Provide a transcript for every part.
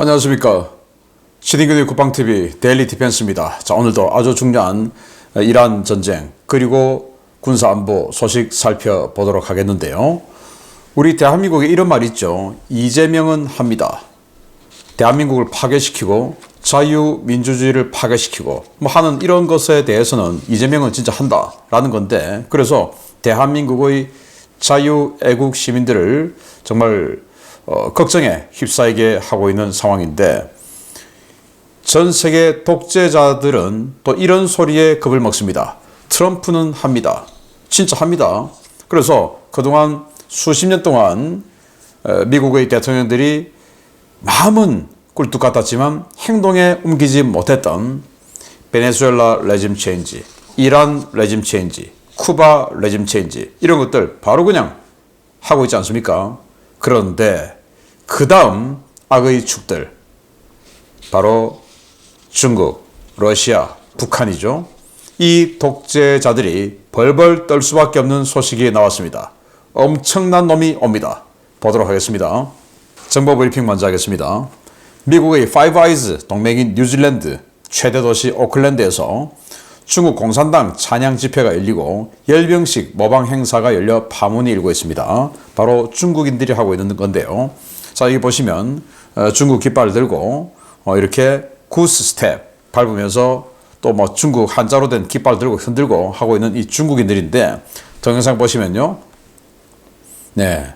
안녕하십니까. 신인근의 국방TV 데일리 디펜스입니다. 자, 오늘도 아주 중요한 이란 전쟁 그리고 군사안보 소식 살펴보도록 하겠는데요. 우리 대한민국에 이런 말이 있죠. 이재명은 합니다. 대한민국을 파괴시키고 자유민주주의를 파괴시키고 뭐 하는 이런 것에 대해서는 이재명은 진짜 한다라는 건데, 그래서 대한민국의 자유애국 시민들을 정말 걱정에 휩싸이게 하고 있는 상황인데, 전 세계 독재자들은 또 이런 소리에 겁을 먹습니다. 트럼프는 합니다. 진짜 합니다. 그래서 그동안 수십 년 동안 미국의 대통령들이 마음은 꿀뚝 같았지만 행동에 옮기지 못했던 베네수엘라 레짐 체인지, 이란 레짐 체인지, 쿠바 레짐 체인지, 이런 것들 바로 그냥 하고 있지 않습니까? 그런데 그 다음 악의 축들, 바로 중국, 러시아, 북한이죠. 이 독재자들이 벌벌 떨 수밖에 없는 소식이 나왔습니다. 엄청난 놈이 옵니다. 보도록 하겠습니다. 정보 브리핑 먼저 하겠습니다. 미국의 파이브 아이즈 동맹인 뉴질랜드 최대 도시 오클랜드에서 중국 공산당 찬양 집회가 열리고 열병식 모방 행사가 열려 파문이 일고 있습니다. 바로 중국인들이 하고 있는 건데요. 자, 여기 보시면 중국 깃발을 들고 이렇게 구스 스텝 밟으면서 또 뭐 중국 한자로 된 깃발 들고 흔들고 하고 있는 이 중국인들인데, 동영상 보시면요. 네.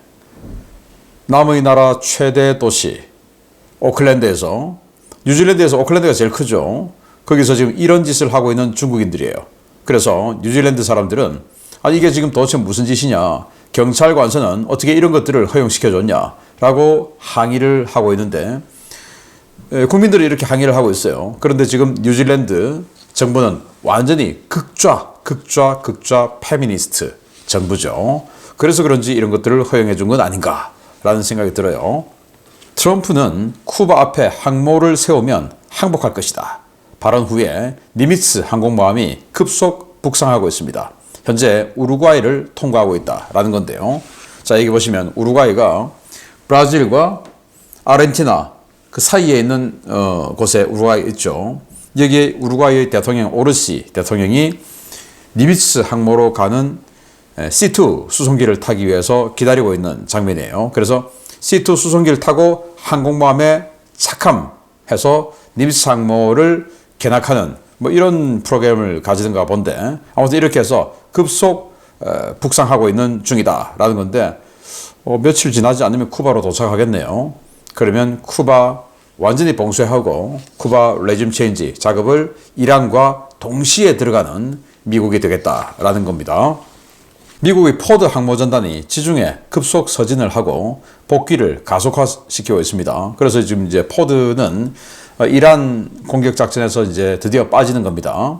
남의 나라 최대 도시 오클랜드에서, 뉴질랜드에서 오클랜드가 제일 크죠. 거기서 지금 이런 짓을 하고 있는 중국인들이에요. 그래서 뉴질랜드 사람들은 이게 지금 도대체 무슨 짓이냐, 경찰 관서는 어떻게 이런 것들을 허용시켜줬냐 라고 항의를 하고 있는데, 국민들이 이렇게 항의를 하고 있어요. 그런데 지금 뉴질랜드 정부는 완전히 극좌 페미니스트 정부죠. 그래서 그런지 이런 것들을 허용해 준 건 아닌가 라는 생각이 들어요. 트럼프는 쿠바 앞에 항모를 세우면 항복할 것이다 발언 후에 니미츠 항공모함이 급속 북상하고 있습니다. 현재 우루과이를 통과하고 있다라는 건데요. 자, 여기 보시면 우루과이가 브라질과 아르헨티나 그 사이에 있는 곳에 우루과이 있죠. 여기에 우루과이의 대통령 오르시 대통령이 니미츠 항모로 가는 C2 수송기를 타기 위해서 기다리고 있는 장면이에요. 그래서 C2 수송기를 타고 항공모함에 착함해서 니미츠 항모를 견학하는 뭐 이런 프로그램을 가지는가 본데, 아무튼 이렇게 해서 급속 북상하고 있는 중이다라는 건데, 며칠 지나지 않으면 쿠바로 도착하겠네요. 그러면 쿠바 완전히 봉쇄하고 쿠바 레짐 체인지 작업을 이란과 동시에 들어가는 미국이 되겠다라는 겁니다. 미국의 포드 항모전단이 지중해 급속 서진을 하고 복귀를 가속화시키고 있습니다. 그래서 지금 이제 포드는 이란 공격 작전에서 이제 드디어 빠지는 겁니다.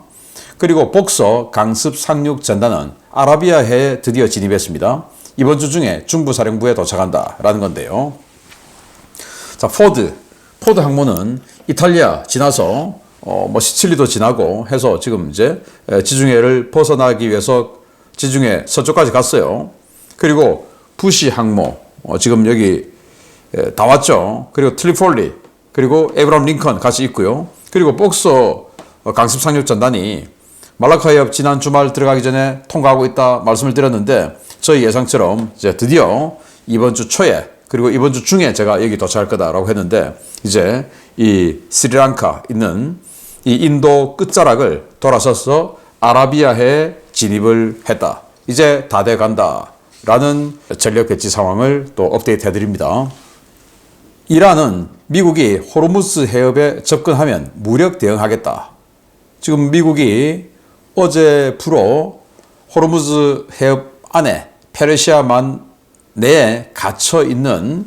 그리고 복서 강습 상륙 전단은 아라비아해에 드디어 진입했습니다. 이번 주 중에 중부 사령부에 도착한다라는 건데요. 자, 포드 항모는 이탈리아 지나서 뭐 시칠리도 지나고 해서 지금 이제 지중해를 벗어나기 위해서 지중해 서쪽까지 갔어요. 그리고 부시 항모 지금 여기 다 왔죠. 그리고 트리폴리, 그리고 에브람 링컨 같이 있고요. 그리고 복서 강습 상륙 전단이 말라카이업 지난 주말 들어가기 전에 통과하고 있다 말씀을 드렸는데, 저희 예상처럼 이제 드디어 이번 주 초에 그리고 이번 주 중에 제가 여기 도착할 거다라고 했는데, 이제 이 스리랑카 있는 이 인도 끝자락을 돌아서서 아라비아해에 진입을 했다. 이제 다 돼 간다 라는 전력 배치 상황을 또 업데이트 해드립니다. 이란은 미국이 호르무즈 해협에 접근하면 무력 대응하겠다. 지금 미국이 어제부로 호르무즈 해협 안에 페르시아만 내에 갇혀 있는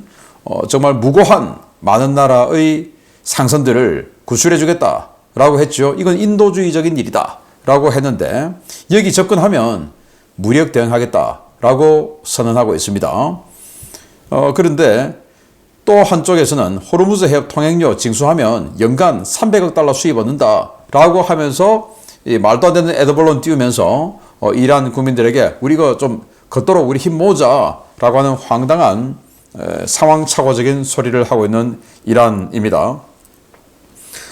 정말 무고한 많은 나라의 상선들을 구출해 주겠다라고 했죠. 이건 인도주의적인 일이다 라고 했는데, 여기 접근하면 무력 대응하겠다라고 선언하고 있습니다. 그런데 또 한쪽에서는 호르무즈 해협 통행료 징수하면 연간 300억 달러 수입 얻는다라고 하면서 이 말도 안 되는 애드벌론 띄우면서 이란 국민들에게 우리가 좀 걷도록 우리 힘 모으자라고 하는 황당한 상황착오적인 소리를 하고 있는 이란입니다.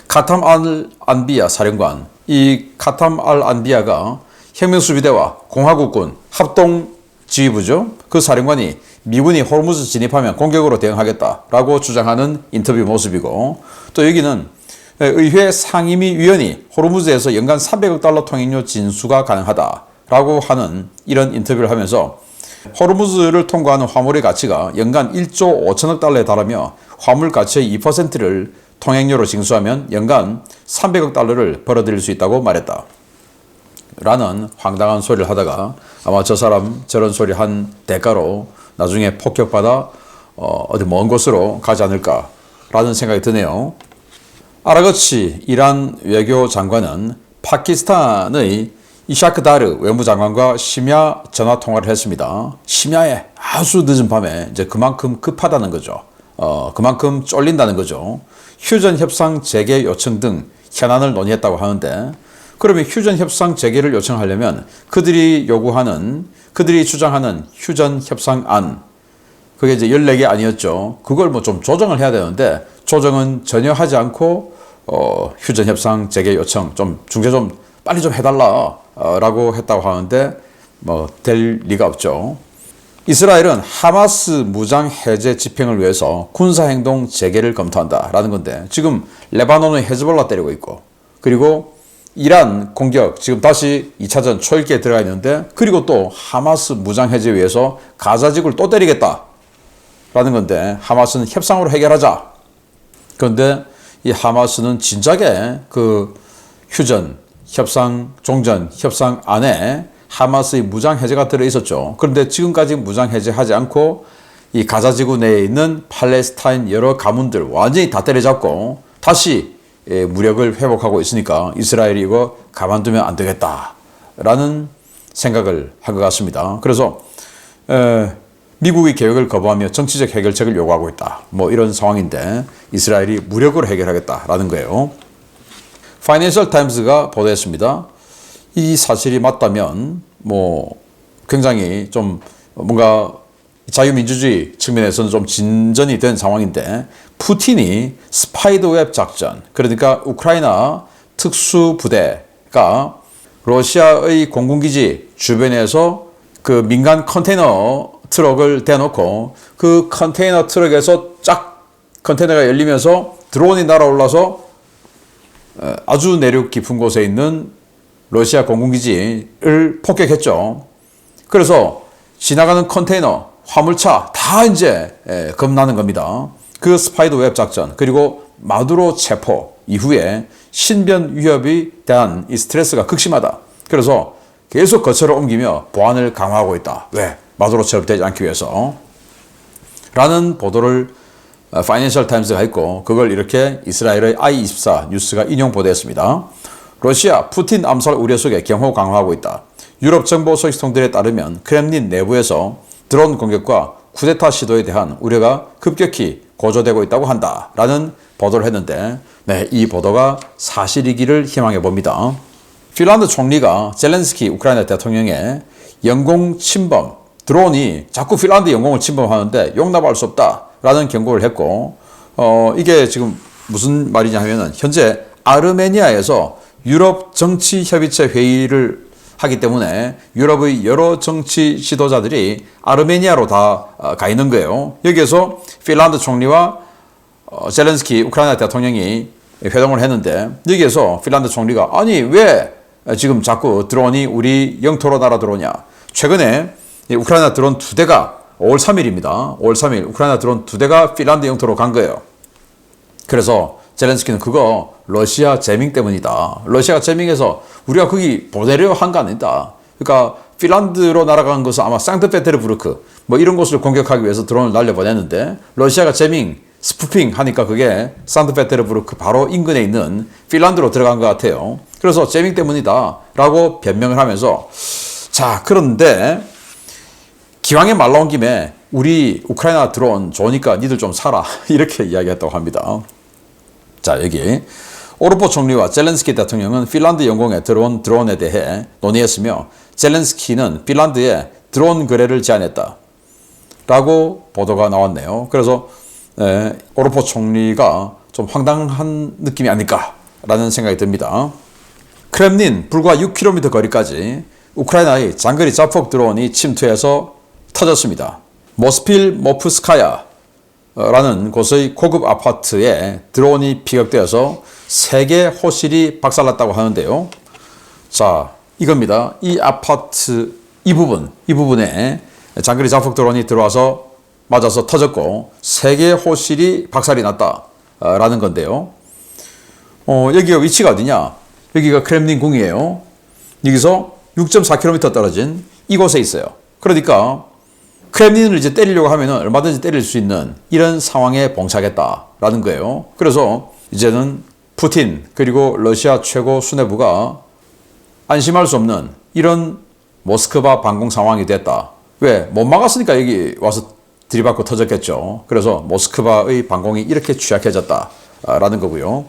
카탐 알 안비야 사령관, 이 카탐 알 안비야가 혁명수비대와 공화국군 합동지휘부죠. 그 사령관이 미군이 호르무즈 진입하면 공격으로 대응하겠다라고 주장하는 인터뷰 모습이고, 또 여기는 의회 상임위 위원이 호르무즈에서 연간 300억 달러 통행료 진수가 가능하다라고 하는 이런 인터뷰를 하면서 호르무즈를 통과하는 화물의 가치가 연간 1조 5천억 달러에 달하며 화물 가치의 2%를 통행료로 징수하면 연간 300억 달러를 벌어들일 수 있다고 말했다. 라는 황당한 소리를 하다가 아마 저 사람 저런 소리 한 대가로 나중에 폭격받아 어디 먼 곳으로 가지 않을까라는 생각이 드네요. 아라거치 이란 외교장관은 파키스탄의 이샤크다르 외무장관과 심야 전화 통화를 했습니다. 심야에 아주 늦은 밤에 이제 그만큼 급하다는 거죠. 그만큼 쫄린다는 거죠. 휴전 협상 재개 요청 등 현안을 논의했다고 하는데, 그러면 휴전 협상 재개를 요청하려면 그들이 주장하는 휴전 협상안, 그게 이제 14개 아니었죠. 그걸 뭐 좀 조정을 해야 되는데 조정은 전혀 하지 않고 휴전 협상 재개 요청 좀 중재 좀 빨리 좀 해달라 라고 했다고 하는데 뭐 될 리가 없죠. 이스라엘은 하마스 무장 해제 집행을 위해서 군사행동 재개를 검토한다라는 건데, 지금 레바논의 헤즈볼라 때리고 있고, 그리고 이란 공격 지금 다시 2차전 초읽기에 들어가 있는데, 그리고 또 하마스 무장 해제 위해서 가자지구를 또 때리겠다라는 건데, 하마스는 협상으로 해결하자. 그런데 이 하마스는 진작에 그 휴전 협상 종전 협상 안에 하마스의 무장 해제가 들어 있었죠. 그런데 지금까지 무장 해제하지 않고 이 가자지구 내에 있는 팔레스타인 여러 가문들 완전히 다 때려잡고 다시 무력을 회복하고 있으니까 이스라엘이 이거 가만두면 안 되겠다라는 생각을 한 것 같습니다. 그래서 미국의 계획을 거부하며 정치적 해결책을 요구하고 있다. 뭐 이런 상황인데 이스라엘이 무력으로 해결하겠다라는 거예요. 파이낸셜 타임스가 보도했습니다. 이 사실이 맞다면 뭐 굉장히 좀 뭔가 자유민주주의 측면에서는 좀 진전이 된 상황인데, 푸틴이 스파이더웹 작전, 그러니까 우크라이나 특수부대가 러시아의 공군기지 주변에서 그 민간 컨테이너 트럭을 대놓고 그 컨테이너 트럭에서 쫙 컨테이너가 열리면서 드론이 날아올라서 아주 내륙 깊은 곳에 있는 러시아 공군기지를 폭격했죠. 그래서 지나가는 컨테이너, 화물차 다 이제 겁나는 겁니다. 그 스파이더웹 작전, 그리고 마두로 체포 이후에 신변 위협에 대한 이 스트레스가 극심하다. 그래서 계속 거처를 옮기며 보안을 강화하고 있다. 왜? 마두로 체포되지 않기 위해서. 라는 보도를 파이낸셜 타임스가 했고, 그걸 이렇게 이스라엘의 I24 뉴스가 인용 보도했습니다. 러시아 푸틴 암살 우려 속에 경호 강화하고 있다. 유럽 정보 소식통들에 따르면 크렘린 내부에서 드론 공격과 쿠데타 시도에 대한 우려가 급격히 고조되고 있다고 한다. 라는 보도를 했는데, 네, 이 보도가 사실이기를 희망해 봅니다. 핀란드 총리가 젤렌스키 우크라이나 대통령의 영공 침범, 드론이 자꾸 핀란드 영공을 침범하는데 용납할 수 없다라는 경고를 했고, 이게 지금 무슨 말이냐 하면은 현재 아르메니아에서 유럽 정치협의체 회의를 하기 때문에 유럽의 여러 정치 지도자들이 아르메니아로 다 가 있는 거예요. 여기에서 핀란드 총리와 젤렌스키 우크라이나 대통령이 회동을 했는데, 여기에서 핀란드 총리가 아니 왜 지금 자꾸 드론이 우리 영토로 날아들어오냐. 최근에 우크라이나 드론 2대가 5월 3일입니다. 5월 3일 우크라이나 드론 2대가 핀란드 영토로 간 거예요. 그래서 젤렌스키는 그거 러시아 재밍 때문이다. 러시아가 재밍해서 우리가 거기 보내려 한 거 아니다. 그러니까 핀란드로 날아간 것은 아마 상트페테르부르크 뭐 이런 곳을 공격하기 위해서 드론을 날려보냈는데, 러시아가 재밍, 스푸핑 하니까 그게 상트페테르부르크 바로 인근에 있는 핀란드로 들어간 것 같아요. 그래서 재밍 때문이다 라고 변명을 하면서, 자, 그런데 기왕에 말 나온 김에 우리 우크라이나 드론 좋으니까 니들 좀 사라 이렇게 이야기했다고 합니다. 자, 여기 오르포 총리와 젤렌스키 대통령은 핀란드 영공에 들어온 드론에 대해 논의했으며, 젤렌스키는 핀란드에 드론 거래를 제안했다. 라고 보도가 나왔네요. 그래서 오르포 총리가 좀 황당한 느낌이 아닐까라는 생각이 듭니다. 크렘린 불과 6km 거리까지 우크라이나의 장거리 자폭 드론이 침투해서 터졌습니다. 모스필 모프스카야라는 곳의 고급 아파트에 드론이 피격되어서 3개 호실이 박살났다고 하는데요. 자, 이겁니다. 이 아파트 이 부분에 장거리 자폭 드론이 들어와서 맞아서 터졌고 3개 호실이 박살이 났다라는 건데요. 여기가 위치가 어디냐? 여기가 크렘린 궁이에요. 여기서 6.4km 떨어진 이곳에 있어요. 그러니까 크렘린을 이제 때리려고 하면 얼마든지 때릴 수 있는 이런 상황에 봉착했다라는 거예요. 그래서 이제는 푸틴 그리고 러시아 최고 수뇌부가 안심할 수 없는 이런 모스크바 방공 상황이 됐다. 왜? 못 막았으니까 여기 와서 들이받고 터졌겠죠. 그래서 모스크바의 방공이 이렇게 취약해졌다라는 거고요.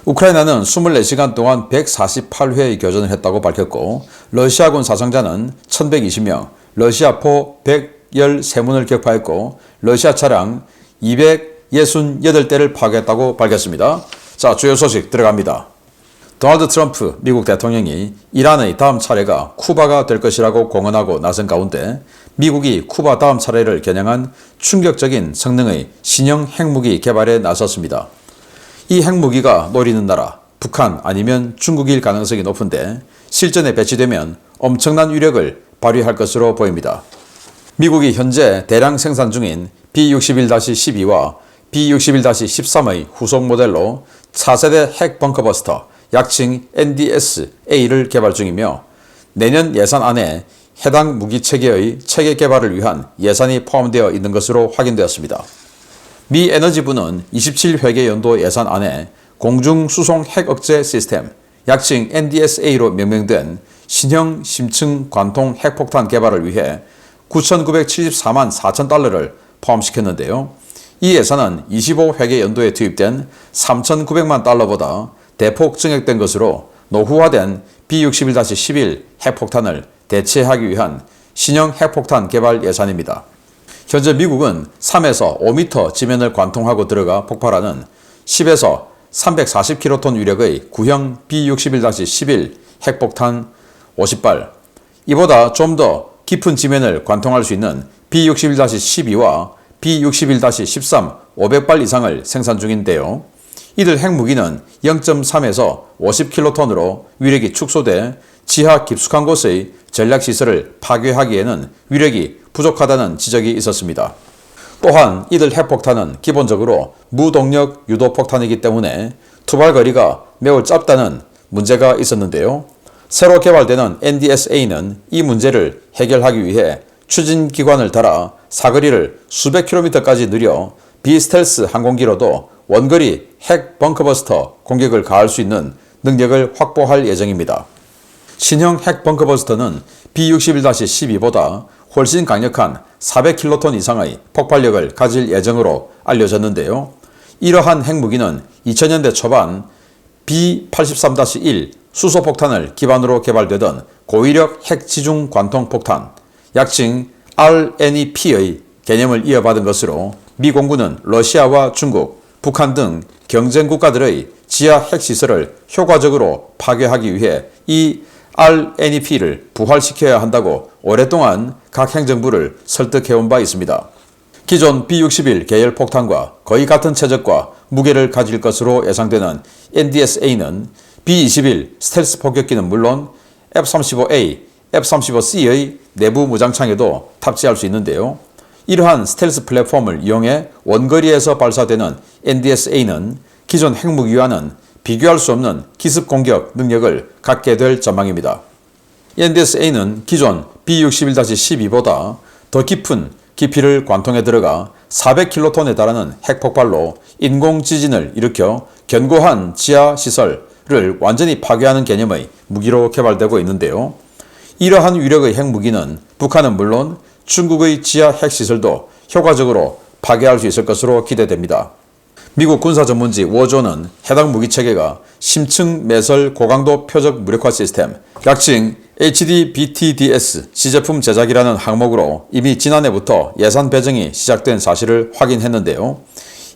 우크라이나는 24시간 동안 148회의 교전을 했다고 밝혔고 러시아군 사상자는 1120명, 러시아포 113문을 격파했고 러시아 차량 268대를 파괴했다고 밝혔습니다. 자, 주요 소식 들어갑니다. 도널드 트럼프 미국 대통령이 이란의 다음 차례가 쿠바가 될 것이라고 공언하고 나선 가운데 미국이 쿠바 다음 차례를 겨냥한 충격적인 성능의 신형 핵무기 개발에 나섰습니다. 이 핵무기가 노리는 나라, 북한 아니면 중국일 가능성이 높은데 실전에 배치되면 엄청난 위력을 발휘할 것으로 보입니다. 미국이 현재 대량 생산 중인 B-61-12와 B-61-13의 후속 모델로 차세대 핵 벙커버스터, 약칭 NDS-A를 개발 중이며 내년 예산 안에 해당 무기 체계의 체계 개발을 위한 예산이 포함되어 있는 것으로 확인되었습니다. 미 에너지부는 27회계 연도 예산 안에 공중 수송 핵 억제 시스템, 약칭 NDS-A로 명명된 신형 심층 관통 핵폭탄 개발을 위해 9,974만 4천 달러를 포함시켰는데요. 이 예산은 25회계 연도에 투입된 3,900만 달러보다 대폭 증액된 것으로 노후화된 B-61-11 핵폭탄을 대체하기 위한 신형 핵폭탄 개발 예산입니다. 현재 미국은 3에서 5m 지면을 관통하고 들어가 폭발하는 10에서 340킬로톤 위력의 구형 B-61-11 핵폭탄 50발, 이보다 좀 더 깊은 지면을 관통할 수 있는 B-61-12와 B-61-13 500발 이상을 생산 중인데요. 이들 핵무기는 0.3에서 50킬로톤으로 위력이 축소돼 지하 깊숙한 곳의 전략시설을 파괴하기에는 위력이 부족하다는 지적이 있었습니다. 또한 이들 핵폭탄은 기본적으로 무동력 유도폭탄이기 때문에 투발거리가 매우 짧다는 문제가 있었는데요. 새로 개발되는 NDS-A는 이 문제를 해결하기 위해 추진기관을 달아 사거리를 수백 킬로미터까지 늘려 비스텔스 항공기로도 원거리 핵 벙커버스터 공격을 가할 수 있는 능력을 확보할 예정입니다. 신형 핵 벙커버스터는 B-61-12보다 훨씬 강력한 400킬로톤 이상의 폭발력을 가질 예정으로 알려졌는데요. 이러한 핵무기는 2000년대 초반 B-83-1 수소폭탄을 기반으로 개발되던 고위력 핵지중 관통폭탄, 약칭 RNEP의 개념을 이어받은 것으로 미 공군은 러시아와 중국, 북한 등 경쟁 국가들의 지하 핵시설을 효과적으로 파괴하기 위해 이 RNEP를 부활시켜야 한다고 오랫동안 각 행정부를 설득해온 바 있습니다. 기존 B-61 계열 폭탄과 거의 같은 체적과 무게를 가질 것으로 예상되는 NDS-A는 B-21 스텔스 폭격기는 물론 F-35A, F-35C의 내부 무장창에도 탑재할 수 있는데요. 이러한 스텔스 플랫폼을 이용해 원거리에서 발사되는 NDS-A는 기존 핵무기와는 비교할 수 없는 기습 공격 능력을 갖게 될 전망입니다. NDS-A는 기존 B-61-12보다 더 깊은 깊이를 관통해 들어가 400킬로톤에 달하는 핵폭발로 인공지진을 일으켜 견고한 지하 시설을 완전히 파괴하는 개념의 무기로 개발되고 있는데요. 이러한 위력의 핵무기는 북한은 물론 중국의 지하 핵시설도 효과적으로 파괴할 수 있을 것으로 기대됩니다. 미국 군사 전문지 워존은 해당 무기 체계가 심층 매설 고강도 표적 무력화 시스템, 약칭 HDBTDS 시제품 제작이라는 항목으로 이미 지난해부터 예산 배정이 시작된 사실을 확인했는데요.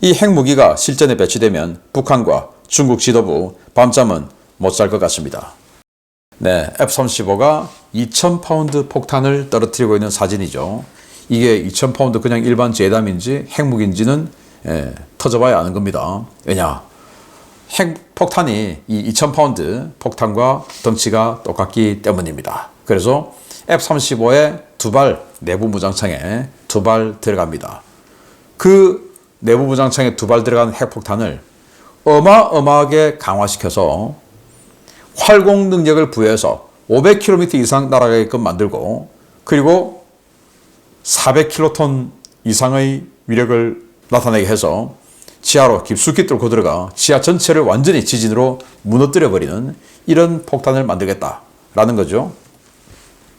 이 핵무기가 실전에 배치되면 북한과 중국 지도부 밤잠은 못 잘 것 같습니다. 네, F-35가 2000파운드 폭탄을 떨어뜨리고 있는 사진이죠. 이게 2000파운드 그냥 일반 제담인지 핵무기인지는 터져봐야 아는 겁니다. 왜냐? 핵폭탄이 이 2000파운드 폭탄과 덩치가 똑같기 때문입니다. 그래서 F-35의 두 발 내부 무장창에 두 발 들어갑니다. 그 내부 무장창에 두 발 들어간 핵폭탄을 어마어마하게 강화시켜서 활공 능력을 부여해서 500km 이상 날아가게끔 만들고 그리고 400킬로톤 이상의 위력을 나타내게 해서 지하로 깊숙이 뚫고 들어가 지하 전체를 완전히 지진으로 무너뜨려버리는 이런 폭탄을 만들겠다라는 거죠.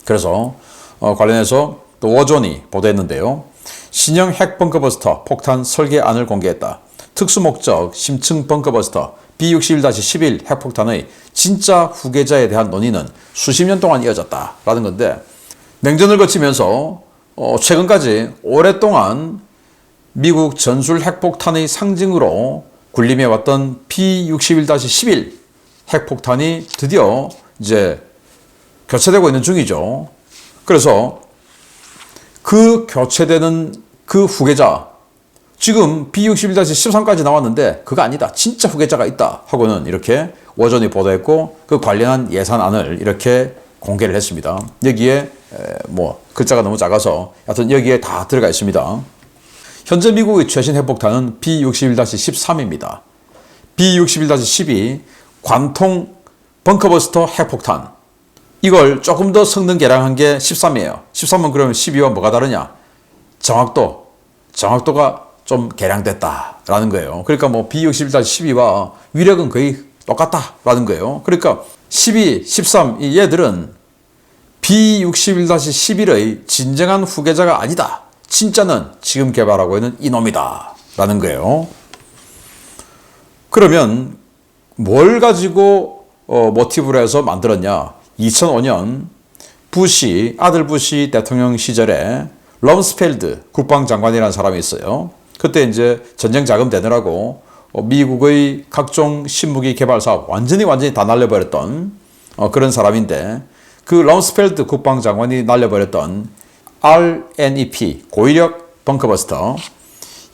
그래서 관련해서 또 워존이 보도했는데요. 신형 핵 벙커버스터 폭탄 설계안을 공개했다. 특수목적 심층 벙커버스터 B61-11 핵폭탄의 진짜 후계자에 대한 논의는 수십 년 동안 이어졌다라는 건데 냉전을 거치면서 최근까지 오랫동안 미국 전술 핵폭탄의 상징으로 군림해왔던 B61-11 핵폭탄이 드디어 이제 교체되고 있는 중이죠. 그래서 그 교체되는 그 후계자, 지금 B61-13까지 나왔는데 그거 아니다. 진짜 후계자가 있다 하고는 이렇게 워전이 보도했고 그 관련한 예산안을 이렇게 공개를 했습니다. 여기에 뭐 글자가 너무 작아서 하여튼 여기에 다 들어가 있습니다. 현재 미국의 최신 핵폭탄은 B61-13입니다. B61-12 관통 벙커버스터 핵폭탄. 이걸 조금 더 성능 개량한 게 13이에요. 13은 그러면 12와 뭐가 다르냐? 정확도가 좀 개량됐다라는 거예요. 그러니까 뭐 B61-12와 위력은 거의 똑같다라는 거예요. 그러니까 12, 13 이 얘들은 B61-11의 진정한 후계자가 아니다. 진짜는 지금 개발하고 있는 이놈이다 라는 거예요. 그러면 뭘 가지고 모티브로 해서 만들었냐? 2005년 아들 부시 대통령 시절에 럼스펠드 국방장관이라는 사람이 있어요. 그때 이제 전쟁 자금 되느라고 미국의 각종 신무기 개발 사업 완전히 다 날려버렸던 그런 사람인데 그 럼스펠드 국방장관이 날려버렸던 RNEP 고위력 벙커버스터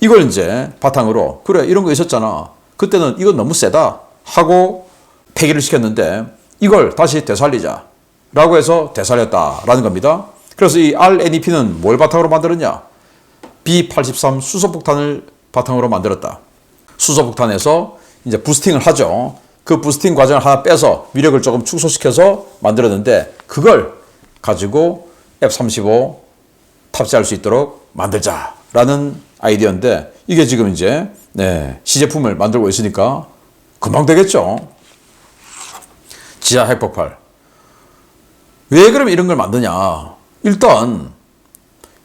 이걸 이제 바탕으로 그래 이런 거 있었잖아. 그때는 이건 너무 세다 하고 폐기를 시켰는데 이걸 다시 되살리자 라고 해서 되살렸다라는 겁니다. 그래서 이 RNEP는 뭘 바탕으로 만들었냐? B-83 수소폭탄을 바탕으로 만들었다. 수소폭탄에서 이제 부스팅을 하죠. 그 부스팅 과정을 하나 빼서 위력을 조금 축소시켜서 만들었는데 그걸 가지고 F-35 탑재할 수 있도록 만들자라는 아이디어인데 이게 지금 이제 시제품을 만들고 있으니까 금방 되겠죠. 지하 핵폭발. 왜 그럼 이런 걸 만드냐? 일단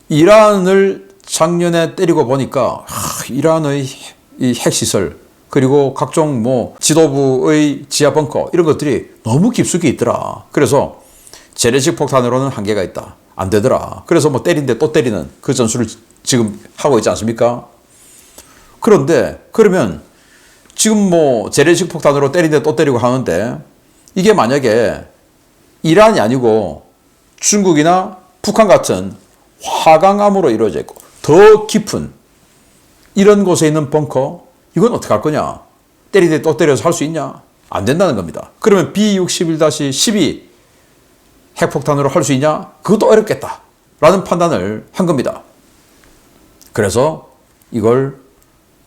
이란을 작년에 때리고 보니까 이란의 이 핵시설 그리고 각종 뭐 지도부의 지하 벙커 이런 것들이 너무 깊숙이 있더라. 그래서 재래식 폭탄으로는 한계가 있다. 안 되더라. 그래서 뭐 때린데 또 때리는 그 전술을 지금 하고 있지 않습니까? 그런데 그러면 지금 뭐 재래식 폭탄으로 때린데 또 때리고 하는데 이게 만약에 이란이 아니고 중국이나 북한 같은 화강암으로 이루어져 있고 더 깊은 이런 곳에 있는 벙커 이건 어떻게 할 거냐? 때리되 또 때려서 할 수 있냐? 안 된다는 겁니다. 그러면 B61-12 핵폭탄으로 할 수 있냐? 그것도 어렵겠다 라는 판단을 한 겁니다. 그래서 이걸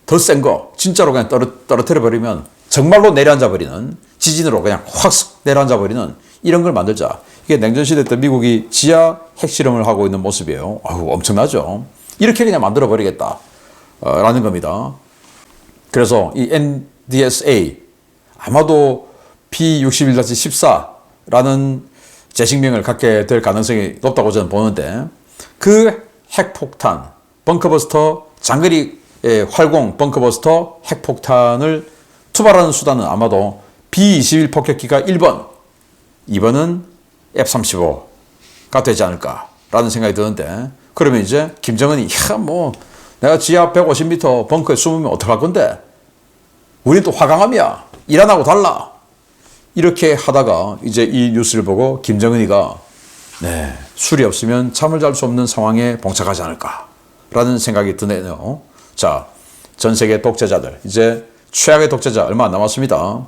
더 센 거 진짜로 그냥 떨어뜨려 버리면 정말로 내려앉아 버리는 지진으로 그냥 확 내려앉아 버리는 이런 걸 만들자. 이게 냉전시대 때 미국이 지하 핵실험을 하고 있는 모습이에요. 아우, 엄청나죠. 이렇게 그냥 만들어 버리겠다 라는 겁니다. 그래서 이 NDSA 아마도 B61-14라는 재식명을 갖게 될 가능성이 높다고 저는 보는데 그 핵폭탄 벙커버스터 장거리 활공, 벙커버스터, 핵폭탄을 투발하는 수단은 아마도 B-21 폭격기가 1번, 2번은 F-35가 되지 않을까라는 생각이 드는데, 그러면 이제 김정은이 내가 지하 150m 벙커에 숨으면 어떡할 건데? 우린 또 화강암이야. 이란하고 달라. 이렇게 하다가 이제 이 뉴스를 보고 김정은이가 술이 없으면 잠을 잘 수 없는 상황에 봉착하지 않을까라는 생각이 드네요. 자, 전 세계 독재자들, 이제 최악의 독재자 얼마 안 남았습니다.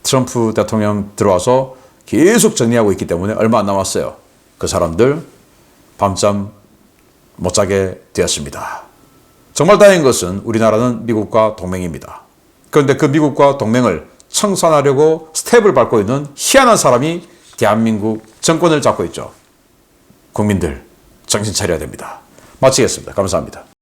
트럼프 대통령 들어와서 계속 정리하고 있기 때문에 얼마 안 남았어요. 그 사람들 밤잠 못 자게 되었습니다. 정말 다행인 것은 우리나라는 미국과 동맹입니다. 그런데 그 미국과 동맹을 청산하려고 스텝을 밟고 있는 희한한 사람이 대한민국 정권을 잡고 있죠. 국민들 정신 차려야 됩니다. 마치겠습니다. 감사합니다.